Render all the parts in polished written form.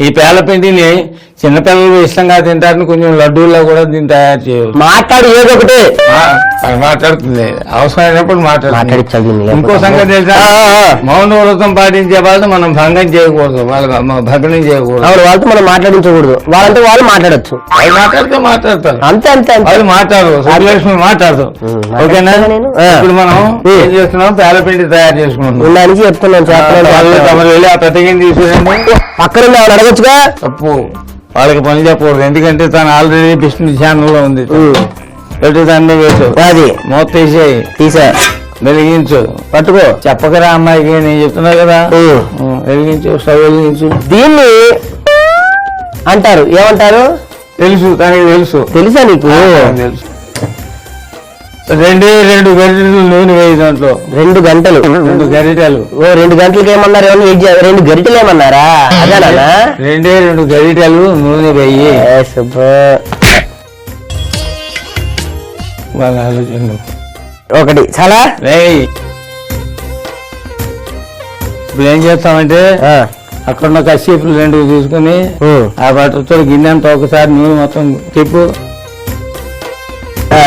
ఈ పేల పిండిని చిన్నపిల్లలు ఇష్టంగా తింటారని కొంచెం లడ్డూల్లో కూడా దీన్ని తయారు చేయవచ్చు. మాట్లాడు ఏదో ఒకటి మాట్లాడుతుంది అవసరమైనప్పుడు మాట్లాడించాలి. ఇంకో సంగతి తెలుసా, మౌన వ్రతం పాటించే వాళ్ళు మనం భంగం చేయకూడదు, భగ్నం చేయకూడదు. వాళ్ళతో మనం మాట్లాడించకూడదు, వాళ్ళంతా వాళ్ళు మాట్లాడచ్చు. వాళ్ళు మాట్లాడితే మాట్లాడతారు, అంతే అంతే వాళ్ళు మాట్లాడదు. సుబ్బలక్ష్మి మాట్లాడదు. ఓకేనా? ఇప్పుడు మనం ఏం చేస్తున్నాం, పేలపిండి తయారు చేసుకుంటున్నాం. దానికి చెప్తున్నాను తమరు వెళ్ళి ఆ పెద్దగిని తీసుకురండి. పక్కన వాళ్ళు అడగచ్చుగా. తప్పు, వాళ్ళకి పని చెప్పకూడదు. ఎందుకంటే తను ఆల్రెడీ బిస్మిల్ ఛానల్లో ఉంది. పెట్టి దాన్ని వేసు, అది మూత తీసేయి, తీసా వెలిగించు, పట్టుకో. చెప్పకరా అమ్మాయికి, నేను చెప్తున్నా కదా. వెలిగించు, స్టవ్ వెలిగించు. దీన్ని అంటారు, ఏమంటారు తెలుసు, తనకి తెలుసు. తెలుసా నీకు? తెలుసు. 2 గరిటెలు నూనె వేయి దాంట్లో. 2 గంటలు 2 గరిటెలు. 2 గంటలకి ఏమన్నారు? 2 గరిటెలు ఏమన్నారా? అదేనా? 2 గరిటెలు నూనె వేయి. వాళ్ళ ఆలోచన ఒకటి చాలా వేయి. ఇప్పుడు ఏం చేస్తామంటే అక్కడున్న కసేపులు 2 తీసుకుని ఆ బట్టతో గిన్నె అంతా ఒకసారి నూనె మొత్తం తిప్పు.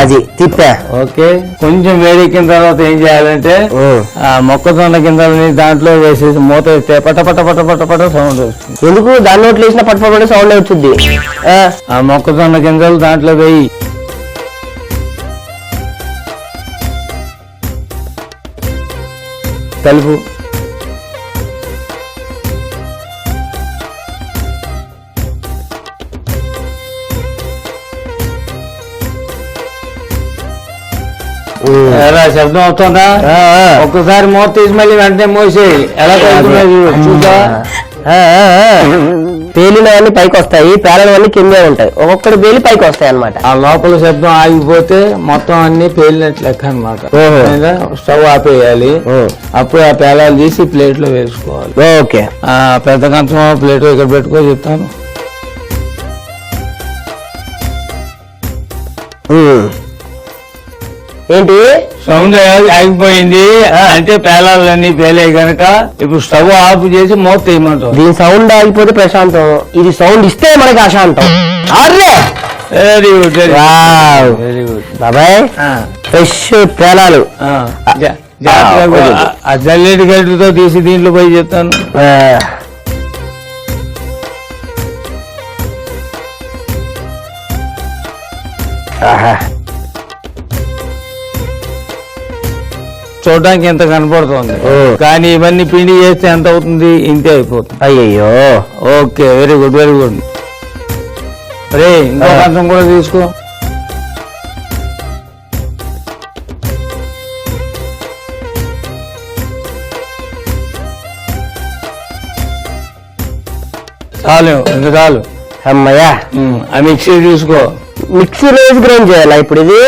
అది తిప్పా. ఓకే, కొంచెం వేడెక్కిన తర్వాత ఏం చేయాలంటే ఆ మొక్కజొన్న గింజలని దాంట్లో వేసేసి మూత వేస్తే పట పట పట పట పట సౌండ్ వస్తుంది. ఎందుకు? దాని నోట్లు వేసిన పట్ట పట్ట సౌండ్ వచ్చింది. ఆ మొక్కజొన్న గింజలు దాంట్లో వేయి. కలుపు. ఎలా శబ్దం అవుతుందా? ఒక్కసారి మూత తీసి మళ్ళీ వెంటనే మోసేయి. ఎలా కలుగుతున్నాయి చూసా? పేలినవన్నీ పైకి వస్తాయి, పేలనవన్నీ కిందే ఉంటాయి. ఒక్కొక్కటి పేలి పైకి వస్తాయి అన్నమాట. ఆ లోపల శబ్దం ఆగిపోతే మొత్తం అన్ని పేలినట్లు లెక్క అనమాట. స్టవ్ ఆపేయాలి. అప్పుడు ఆ పేలాలు తీసి ప్లేట్ లో వేసుకోవాలి. ఓకే, ఆ పెద్ద కంచం ప్లేట్ ఇక్కడ పెట్టుకో, చెప్తాను. ఏంటి సౌండ్ ఆగిపోయింది అంటే పేలాలన్నీ పేలాయి కనుక ఇప్పుడు స్టవ్ ఆఫ్ చేసి మూత తీయమంటాం. దీని సౌండ్ ఆగిపోతే ప్రశాంతం, ఇది సౌండ్ ఇస్తే మనకి అశాంతం. వెరీ గుడ్, వెరీ గుడ్ బాబాయ్. ఫ్రెష్ పేలాలు ఆ జల్లెడి గడ్డతో తీసి దీంట్లో పోయి చెప్తాను. చూడడానికి ఎంత కనపడుతుంది, కానీ ఇవన్నీ పిండి చేస్తే ఎంత అవుతుంది? ఇంతే అయిపోతుంది. అయ్యయ్యో. Okay, very good, very good. రే ఇంకో కంచం కూడా తీసుకో. చాలు, ఇంకా చాలు. అమ్మయ్యా. ఆ మిక్సీ తీసుకో. మిక్సీ వేసి గ్రైండ్ చేయాలా ఇప్పుడు ఇది?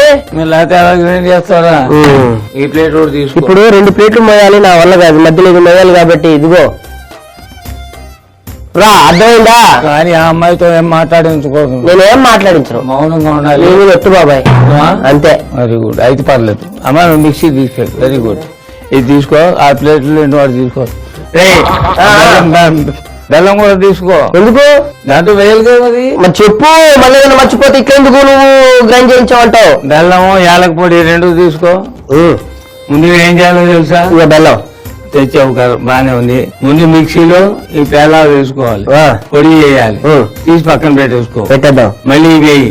లేకపోతే ఎలా గ్రైండ్ చేస్తారా? ఈ ప్లేట్ కూడా తీసుకో. ఇప్పుడు 2 ప్లేట్లు మోయాలి, నా వల్ల కాదు, మధ్యలో ఇది మోయాలి కాబట్టి ఇదిగో రా. అర్థమైందా? కానీ ఆ అమ్మాయితో ఏం మాట్లాడించుకోదు. నేనేం మాట్లాడించను, మౌనంగా ఉండాలి. నేను ఎట్టు బాబాయ్ అంతే. వెరీ గుడ్, అయితే పర్లేదు. అమ్మా నువ్వు మిక్సీ తీసుకెళ్ళి. వెరీ గుడ్, ఇది తీసుకో. ఆ ప్లేట్లు 2 వాడు తీసుకో. బెల్లం కూడా తీసుకో. ఎందుకు? దాంట్లో వేయాలి కదా అది. మరి చెప్పు, మళ్ళీ ఏదైనా మర్చిపోతే ఇక్కడెందుకు నువ్వు గ్రైండ్ చేయించావంటావు? బెల్లము యాలక పొడి 2 తీసుకో. ముందు ఏం చేయాలో తెలుసా? ఇక బెల్లం తెచ్చావు కదా, బానే ఉంది. ముందు మిక్సీలో ఈ పేలాలు వేసుకోవాలి, పొడి చేయాలి, తీసి పక్కన పెట్టేసుకో. పెట్టేద్దాం. మళ్ళీ వేయి,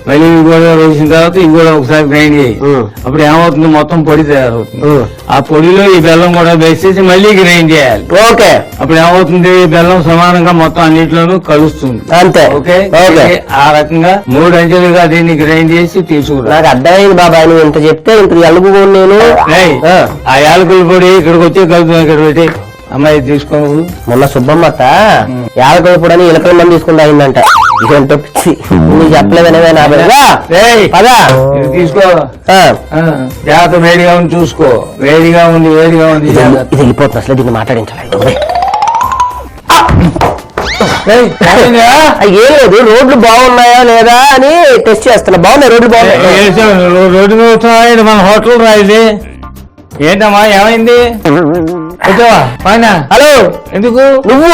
మళ్ళీ ఇవి కూడా వేసిన తర్వాత ఇవి కూడా ఒకసారి గ్రైండ్ చేయి. అప్పుడు ఏమవుతుంది, మొత్తం పొడి తయారవుతుంది. ఆ పొడిలో ఈ బెల్లం కూడా వేసేసి మళ్ళీ గ్రైండ్ చేయాలి. ఓకే, అప్పుడు ఏమవుతుంది, బెల్లం సమానంగా మొత్తం అన్నిట్లోనూ కలుస్తుంది. అంతే. ఓకే, ఆ రకంగా 3 అంచెలుగా దీన్ని గ్రైండ్ చేసి తీసుకురా. నాకు అర్థమైంది బాబాయ్, నువ్వు ఇంత చెప్తే ఇంత ఎలుగుకోను నేను. ఆ యాలకుల పొడి ఇక్కడికి వచ్చి కలుపుతుంది. ఇక్కడ పెట్టి అమ్మాయి తీసుకో. మొన్న సుబ్బమ్మత్త యాలకుల పొడి అని ఎలకల మంది తీసుకుని అయిందంట. ఇదంతా పిచ్చి, నువ్వు చెప్పలేదనే నా పదా తీసుకో. జాగ్రత్త, వేడిగా ఉంది చూసుకో. వేడిగా ఉంది, వేడిగా ఉంది. ఇది వెళ్ళిపోతుంది అసలు, దీన్ని మాట్లాడించాలి. ఏం లేదు, రోడ్లు బాగున్నాయా లేదా అని టెస్ట్ చేస్తున్నా. బాగున్నాయి రోడ్లు, బాగున్నాయి. రోడ్డు మీద వస్తున్నాయి, మన హోటల్ రాయింది. ఏంటమ్మా ఏమైంది? వచ్చావా పైన? హలో, ఎందుకు? నువ్వు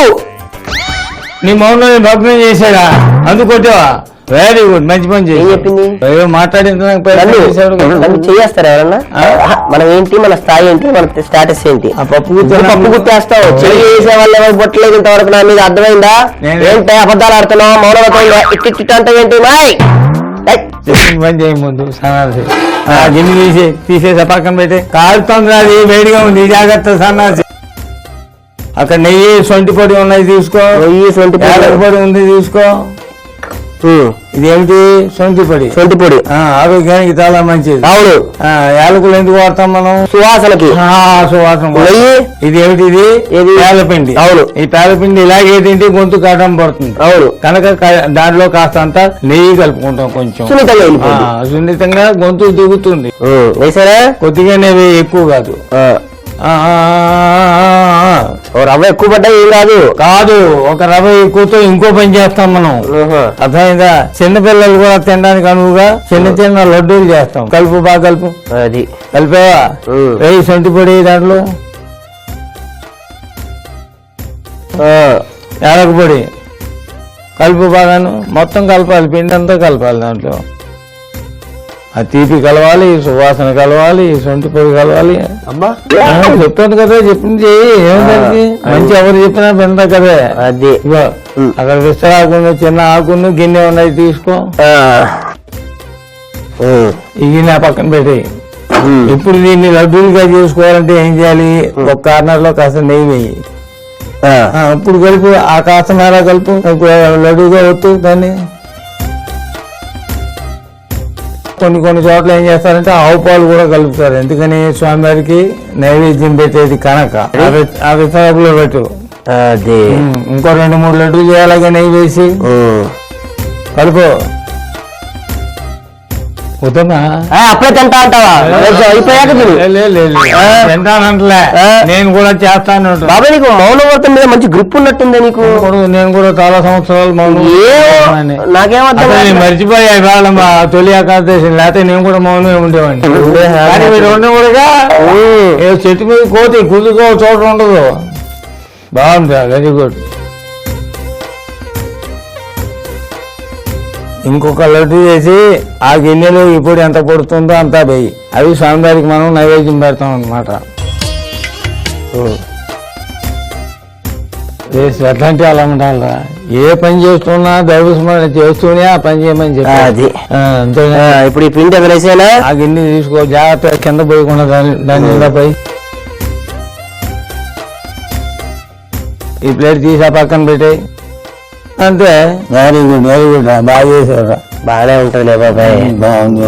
నీ మౌనం భగ్నం చేశాడా అందుకు కొట్టావా? వెరీ గుడ్, మంచి పని ఏం చెప్పింది? మాట్లాడింది నన్ను చేస్తారా ఎవరన్నా? మనం ఏంటి, మన స్థాయి ఏంటి, మన స్టేటస్ ఏంటి? పప్పు పప్పు గుర్తేస్తావు. చెయ్యి చేసే వాళ్ళు ఎవరు బొట్టలేదు ఇంతవరకు. నా మీద అర్థమైందా? ఏంటి అబద్ధాలు ఆడుతున్నావు? మౌనవతంగా ఇట్టి అంటే ఏంటి? పని చేయ ముందు సన్నాసి గిన్నె తీసేసా పక్కన పెట్టి కాలుతుంది. అది వేడిగా ఉంది, జాగ్రత్త సన్నాసి. అక్కడ నెయ్యి సొంటి పొడి ఉన్నాయి తీసుకో. నెయ్యి సొంటి పొడి ఉంది తీసుకో. ఇదేమిటి? సొంటి పొడి. సొంటి పొడి ఆరోగ్యానికి చాలా మంచిది. అవును. యాలకులు ఎందుకు వాడతాం మనం? సువాసనకి. సువాసన. ఇది ఏమిటి? ఇది పేలపిండి. అవును. ఈ పేలపిండి ఇలాగే తింటే గొంతు కాటం పడుతుంది. అవును. కనుక దాంట్లో కాస్త అంతా నెయ్యి కలుపుకుంటాం కొంచెం సున్నితంగా గొంతు దిగుతుంది. వేసారా? కొద్దిగా నెయ్యి ఎక్కువ కాదు. రవ్వ ఎక్కువ పడ్డా ఏం కాదు. కాదు, ఒక రవ్వ ఎక్కువతో ఇంకో పని చేస్తాం మనం. అర్థమైందా? చిన్నపిల్లలు కూడా తినడానికి అనువుగా చిన్న చిన్న లడ్డూలు చేస్తాం. కలుపు, బాగా కలుపు. అది కలిపావా? వేయి సొంటి పొడి దాంట్లో, యాలక పొడి కలుపు బాగాను. మొత్తం కలపాలి, పిండి అంతా కలపాలి దాంట్లో. ఆ తీపి కలవాలి, సువాసన కలవాలి, సొంటి పొడి కలవాలి. అమ్మా చెప్తాను కదా, చెప్పింది ఏమిటి? మంచి ఎవరు చెప్పినా విందా కదా. అది అక్కడ విస్తరాకున్న చిన్న ఆకును గిన్నె ఉన్నాయి తీసుకో. ఈ గిన్నె పక్కన పెట్టి ఇప్పుడు దీన్ని లడ్డూలుగా చేసుకోవాలంటే ఏం చేయాలి? ఒక కార్నర్ లో కాస్త నెయ్యి వేయి. ఇప్పుడు కలుపు, ఆ కాస్త మేర కలుపు, లడ్డూగా వద్దు దాన్ని. కొన్ని చోట్ల ఏం చేస్తారంటే ఆవు పాలు కూడా కలుపుతారు. ఎందుకని? స్వామివారికి నైవేద్యం పెట్టేది కనుక. ఆ విస్తరాకులో పెట్టు. అది ఇంకో 2-3 లడ్డూలు చేయాలి నెయ్యి వేసి కలుపు. వద్దమ్మా, అప్పుడే తింటా అంటావా? అయిపోయాక తింటానంటలే, నేను కూడా చేస్తాను. బాబా నీకు మౌనవ్రతం మీద మంచి గ్రిప్ ఉన్నట్టుంది నీకు. నేను కూడా చాలా సంవత్సరాలు మౌనం. నాకేమర్థం మర్చిపోయా ఇవాళ మా తొలి ఏకాదశి, లేకపోతే నేను కూడా మౌనమే ఉండేవాడిని. కానీ మీరు ఉండకూడగా చెట్టు మీద కోతి కుదుకో చోట ఉండదు. బాగుంది, వెరీ గుడ్. ఇంకొక లడ్డు చేసి ఆ గిన్నెలో ఇప్పుడు ఎంత పడుతుందో అంతా వేయి. అవి స్వామివారికి మనం నైవేద్యం పెడతాం అన్నమాట. ఎట్లాంటి అలా ఉండాలా? ఏ పని చేస్తున్నా దైవస్మరణ చేస్తూనే ఆ పని చేయమని చెప్పి. అంతేనా? ఇప్పుడు ఈ పిండి ఎదురేసేనా? ఆ గిన్నె తీసుకో, జాగ్రత్త కింద పోయకుండా దాని మీద పోయి. ఈ ప్లేట్ తీసి ఆ పక్కన పెట్టాయి. అంతే. Very good, very good. బాగా చేశారు. బాగానే ఉంటది లే బాబాయ్. బాగుంది.